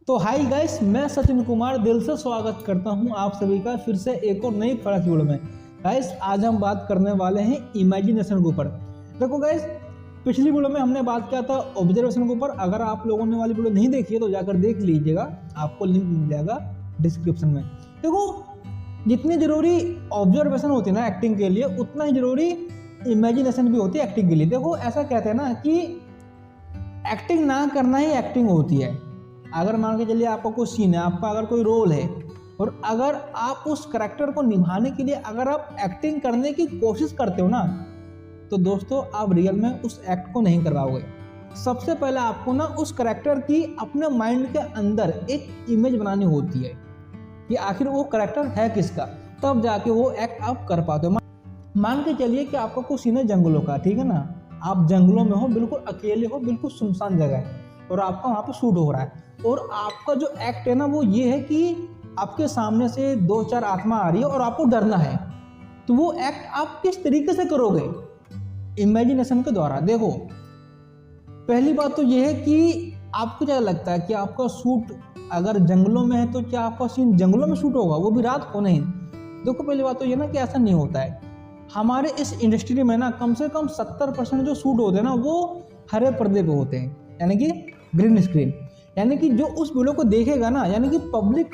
तो hi guys, मैं सचिन कुमार दिल से स्वागत करता हूं आप सभी का फिर से एक और नई फड़क वीडियो में। गाइस, आज हम बात करने वाले हैं इमेजिनेशन के ऊपर। देखो गाइस, पिछली वीडियो में हमने बात किया था ऑब्जर्वेशन के ऊपर। अगर आप लोगों ने वाली वीडियो नहीं देखी है तो जाकर देख लीजिएगा, आपको लिंक मिल जाएगा डिस्क्रिप्शन में। देखो, जितनी जरूरी ऑब्जर्वेशन होती है ना एक्टिंग के लिए, उतना ही जरूरी इमेजिनेशन भी होती है एक्टिंग के लिए। देखो, ऐसा कहते हैं ना कि एक्टिंग ना करना ही एक्टिंग होती है। अगर मान के चलिए आपका कोई सीन है, आपका अगर कोई रोल है, और अगर आप उस करैक्टर को निभाने के लिए अगर आप एक्टिंग करने की कोशिश करते हो ना, तो दोस्तों आप रियल में उस एक्ट को नहीं कर पाओगे। सबसे पहले आपको ना उस करैक्टर की अपने माइंड के अंदर एक इमेज बनानी होती है कि आखिर वो करैक्टर है किसका, तब जाके वो एक्ट आप कर पाते हो। मान के चलिए कि आपका कोई सीन है जंगलों का, ठीक है ना। आप जंगलों में हो, बिल्कुल अकेले हो, बिल्कुल सुनसान जगह है, और आपका वहाँ पे शूट हो रहा है। और आपका जो एक्ट है ना वो ये है कि आपके सामने से 2-4 आत्मा आ रही है और आपको डरना है। तो वो एक्ट आप किस तरीके से करोगे? इमेजिनेशन के द्वारा। देखो, पहली बात तो ये है कि आपको क्या लगता है कि आपका शूट अगर जंगलों में है तो क्या आपका सीन जंगलों में शूट होगा, वो भी रात को? नहीं। देखो, पहली बात तो ये ना कि ऐसा नहीं होता है। हमारे इस इंडस्ट्री में ना कम से कम 70% जो शूट होते हैं ना वो हरे पर्दे पे होते हैं, यानी कि ग्रीन स्क्रीन। यानी कि जो उस वीडियो को देखेगा ना, यानी कि पब्लिक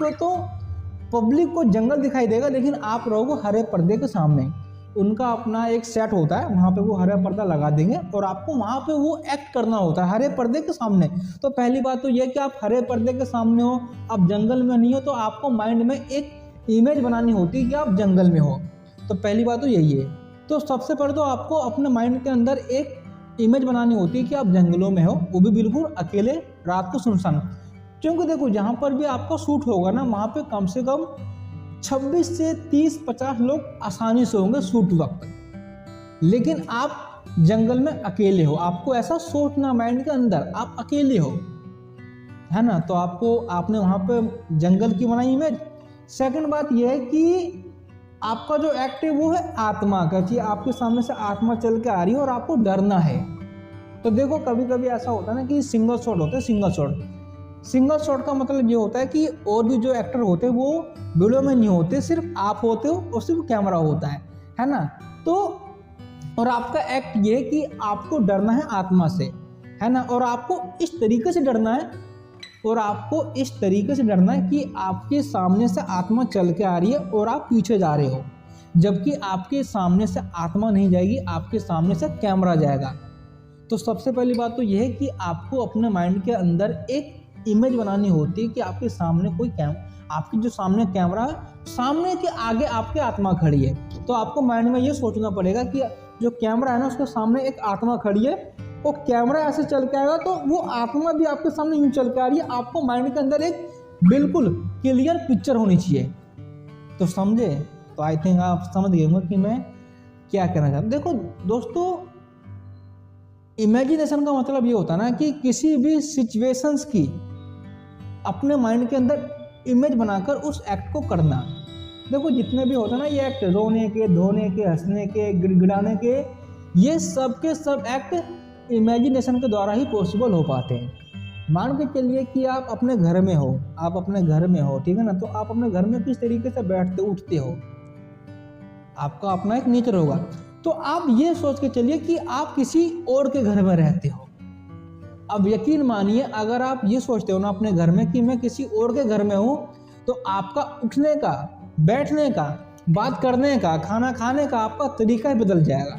को जंगल दिखाई देगा, लेकिन आप रहोगे हरे पर्दे के सामने। उनका अपना एक सेट होता है, वहाँ पे वो हरा पर्दा लगा देंगे और आपको वहाँ पे वो एक्ट करना होता है हरे पर्दे के सामने। तो पहली बात तो ये कि आप हरे पर्दे के सामने हो, आप जंगल में नहीं हो, तो आपको माइंड में एक इमेज बनानी होती है कि आप जंगल में हो। तो पहली बात तो यही है। तो सबसे पहले तो आपको अपने माइंड के अंदर एक इमेज बनानी होती है कि आप जंगलों में हो, वो भी बिल्कुल अकेले, रात को सुनसान। क्योंकि देखो, जहाँ पर भी आपका शूट होगा ना, वहाँ पे कम से कम 26 से 30-50 लोग आसानी से होंगे शूट वक्त। लेकिन आप जंगल में अकेले हो, आपको ऐसा सोचना माइंड के अंदर आप अकेले हो, है ना। तो आपने वहाँ पे जंगल की बनाई इमेज। सेकंड बात यह है कि आपका जो एक्ट है वो है आत्मा का, कि आपके सामने से आत्मा चल के आ रही है और आपको डरना है। तो देखो, कभी कभी ऐसा होता है ना कि सिंगल शॉट होते हैं। सिंगल शॉट का मतलब ये होता है कि और भी जो एक्टर होते हैं वो वीडियो में नहीं होते, सिर्फ आप होते हो और सिर्फ कैमरा होता है ना। तो और आपका एक्ट ये है कि आपको डरना है आत्मा से, है ना। और आपको इस तरीके से डरना है कि आपके सामने से आत्मा चल के आ रही है और आप पीछे जा रहे हो, जबकि आपके सामने से आत्मा नहीं जाएगी, आपके सामने से कैमरा जाएगा। तो सबसे पहली बात तो यह है कि आपको अपने माइंड के अंदर एक इमेज बनानी होती है कि आपके सामने आपके जो सामने कैमरा है, सामने के आगे आपकी आत्मा खड़ी है। तो आपको माइंड में ये सोचना पड़ेगा कि जो कैमरा है ना, उसके सामने एक आत्मा खड़ी है, वो कैमरा ऐसे चल के आएगा तो वो आत्मा भी आपके सामने यूं चल के आ रही है। आपको माइंड के अंदर एक बिल्कुल क्लियर पिक्चर होनी चाहिए। तो समझे? तो आई थिंक आप समझ गए होंगे कि मैं क्या कहना चाहता हूँ। देखो दोस्तों, इमेजिनेशन का मतलब ये होता है ना कि किसी भी सिचुएशंस की अपने माइंड के अंदर इमेज बनाकर उस एक्ट को करना। देखो, जितने भी होता है ना ये एक्ट, रोने के, धोने के, हंसने के, गिड़गिड़ाने के, ये सब के सब एक्ट इमेजिनेशन के द्वारा ही पॉसिबल हो पाते हैं। मान के चलिए कि आप अपने घर में हो, ठीक है ना। तो आप अपने घर में किस तरीके से बैठते उठते हो, आपका अपना एक नेचर होगा। तो आप ये सोच के चलिए कि आप किसी और के घर में रहते हो। अब यकीन मानिए, अगर आप ये सोचते हो ना अपने घर में कि मैं किसी और के घर में हूँ, तो आपका उठने का, बैठने का, बात करने का, खाना खाने का आपका तरीका ही बदल जाएगा।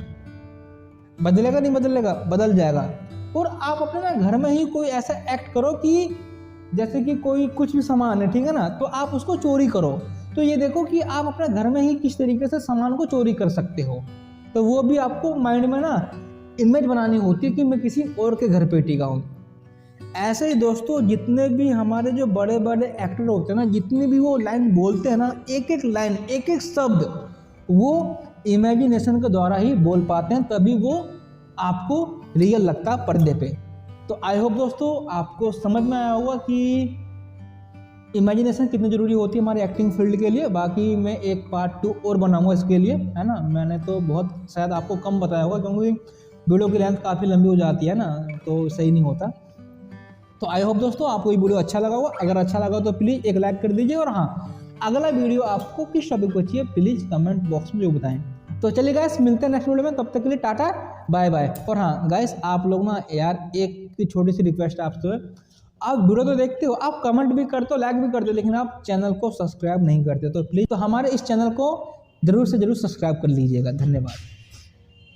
बदलेगा नहीं बदलेगा? बदल जाएगा। और आप अपने ना घर में ही कोई ऐसा एक्ट करो कि जैसे कि कोई कुछ भी सामान है, ठीक है ना, तो आप उसको चोरी करो। तो ये देखो कि आप अपने घर में ही किस तरीके से सामान को चोरी कर सकते हो। तो वो भी आपको माइंड में ना इमेज बनानी होती है कि मैं किसी और के घर पे टिका हूँ। ऐसे ही दोस्तों, जितने भी हमारे जो बड़े बड़े एक्टर होते हैं ना, जितने भी वो लाइन बोलते हैं ना, एक एक लाइन, एक एक शब्द वो इमेजिनेशन के द्वारा ही बोल पाते हैं, तभी वो आपको रियल लगता है पर्दे पे। तो आई होप दोस्तों आपको समझ में आया होगा कि इमेजिनेशन कितनी ज़रूरी होती है हमारे एक्टिंग फील्ड के लिए। बाकी मैं एक पार्ट 2 और बनाऊंगा इसके लिए, है ना। मैंने तो बहुत शायद आपको कम बताया होगा, क्योंकि वीडियो की लेंथ काफ़ी लंबी हो जाती है ना, तो सही नहीं होता। तो आई होप दोस्तों आपको ये वीडियो अच्छा लगा होगा। अगर अच्छा लगा तो प्लीज़ एक लाइक कर दीजिए, और हाँ, अगला वीडियो आपको किस टॉपिक पर चाहिए प्लीज़ कमेंट बॉक्स में जो बताएं। तो चलिए गाइस, मिलते हैं नेक्स्ट वीडियो में, तब तक के लिए टाटा बाय बाय। और हाँ गाइस, आप लोग ना यार एक छोटी सी रिक्वेस्ट है आपसे, आप वीडियो तो देखते हो, आप कमेंट भी करते हो, लाइक भी करते हो, लेकिन आप चैनल को सब्सक्राइब नहीं करते, तो प्लीज़ तो हमारे इस चैनल को जरूर से जरूर सब्सक्राइब कर लीजिएगा। धन्यवाद।